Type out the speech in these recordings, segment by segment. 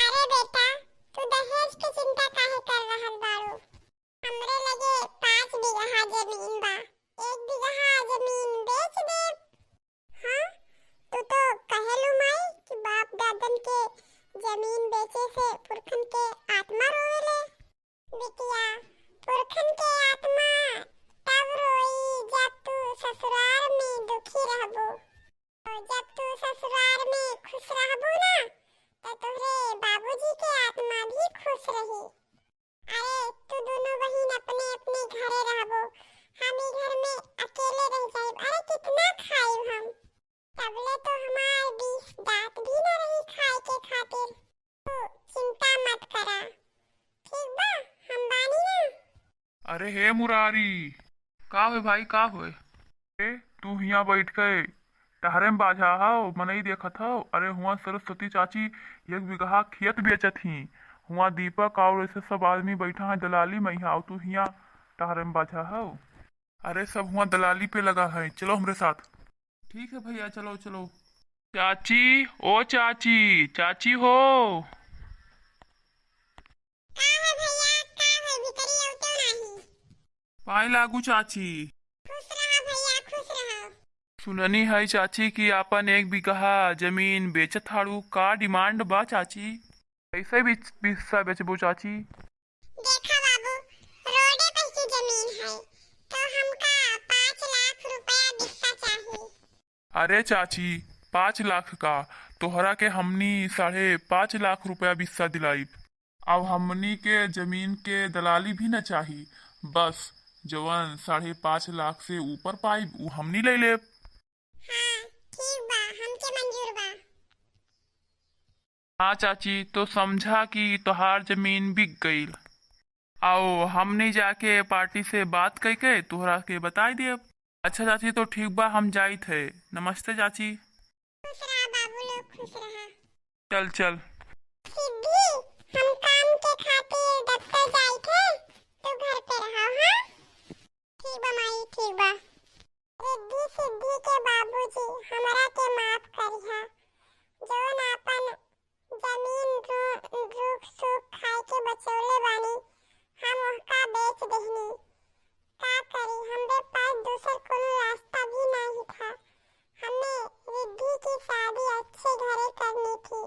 अरे बेटा, तू दहेज की चिंता काहे कर रहल बाड़ू? हमरे लगे 5 बीघा जमीन बा। 1 बीघा जमीन बेच दे। हाँ, तू तो कहेलू माई कि बाप दादन के जमीन बेचे से पुरखन के आत्मा रोवेले। बिटिया, पुरखन के आत्मा तब रोई जब तू ससुराल में दुखी रहबो, और जब तू ससुराल में खुश रहबो ना, तो तोहरे बाबूजी के आत्मा भी खुश रही। अरे तू दोनों बहन अपने अपने घरे रहबो, हम ही घर में अकेले रह जाइब। अरे कितना खाइब हम? तबले तो हमार 20 दांत भी न रही खाए के खातिर। तू चिंता मत करा, ठीक बा? हम बानी ना। अरे हे मुरारी, का होए भाई, का होए? तू हिया बैठ के टहरे में बाझा हव, मनई देखत हव। अरे हुआ सरस्वती चाची 1 बीघा खेत बेचत ही। हुआ दीपक और ऐसे सब आदमी बैठा है दलाली में और तू हिया टहरे में बाझा हव। अरे सब हुआ दलाली पे लगा है, चलो हमरे साथ। ठीक है भैया, चलो चलो। चाची, ओ चाची, चाची हो। का है भैया, का है? भीतरी औतो नाही। पाए लागू चाची। खुश रहा भैया, खुश रहा। सुननी है चाची कि आपन 1 बीघा जमीन बेचत हाड़ू, का डिमांड बा चाची? कैसे हिस्सा बेचबो चाची? देखा बाबू, रोडे पे की जमीन है, तो हमका 5 लाख रुपया बिस्सा चाहिए। अरे चाची, 5 लाख का? तोहरा के हमनी 5.5 लाख रुपया बिस्सा दिलाइब। अब हमनी के जमीन के दलाली भी न चाही, बस जवन 5.5 लाख से ऊपर पाइब उ हमनी ले लेब। हाँ ठीक बा, हमके मंजूर बा। हाँ चाची, तो समझा कि तोहार जमीन बिक गईल। आओ हमने जाके पार्टी से बात करके तोहरा के बताई दिए। अच्छा चाची, तो ठीक बा, हम जाई थे। नमस्ते चाची। खुश रहा बाबू लोग, खुश रहा। चल चल। सिद्धि, हम काम के खातिर दफ्तर जाई थे, तो घर पे रहा। हाँ ठीक बा माई, ठीक बा। रिद्धि सिद्धि के बाबूजी हमरा के माफ करिहा। जौन आपन जमीन रूख सूख खाए के बचौले बानी, हम उसका बेच देहनी। का करी, हमरे पास दूसर कोनो रास्ता भी नहीं था। हमें रिद्धि की शादी अच्छे घरे करनी थी,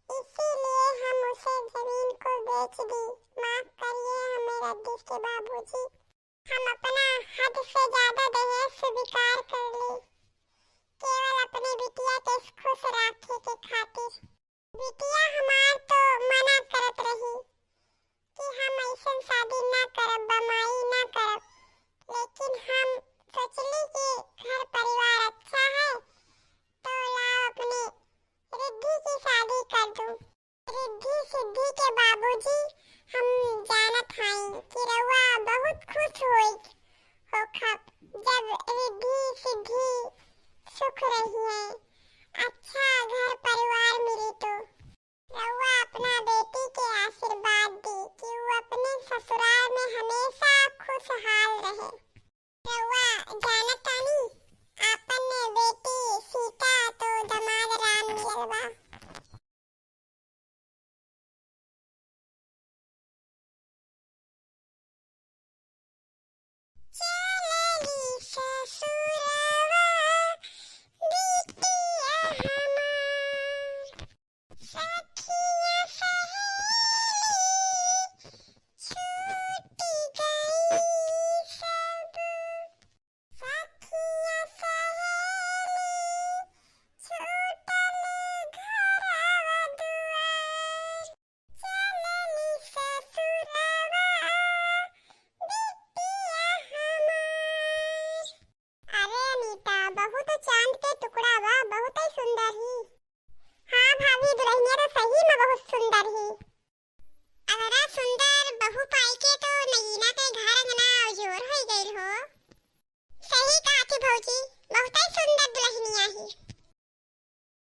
इसीलिए हम उसे जमीन को बेच दी। माफ करिए हमें रिद्धि के बाबूजी। हम अपना हद से ज्यादा दहेज स्वीकार कर ली, केवल अपनी बिटिया के खुश रखे के खातिर। बिटिया हमार तो मना करत रही कि हम ऐसन शादी ना करब, बमाई ना करब, लेकिन हम सोचली कि घर परिवार अच्छा है, तो लाओ अपने रिद्धि की शादी कर दूं। रिद्धि सिद्धि के बाबूजी, हम जानत हई कि रउआ बहुत खुश होखब जब रिद्धि सिद्धि सुख रही है, अच्छा घर परिवार मिली तो। रउआ अपना बेटी के आशीर्वाद दी कि वो अपने ससुराल में हमेशा खुशहाल रहे। रउआ जानतानी, आपन बेटी सीता तो दमाद राम मिलल बा। चलली ससुरवा बिटिया हमार, सखिया सहेली छूटी गई सब। सखिया सहेली छूटल घरवा दुआर, चलली ससुरवा बिटिया हमार। अरे अनीता, बहुत चांद के टुकड़ा बा, बहुत ही सुंदर ही। हाँ भाभी, दुल्हनिया तो सही में बहुत सुंदर ही।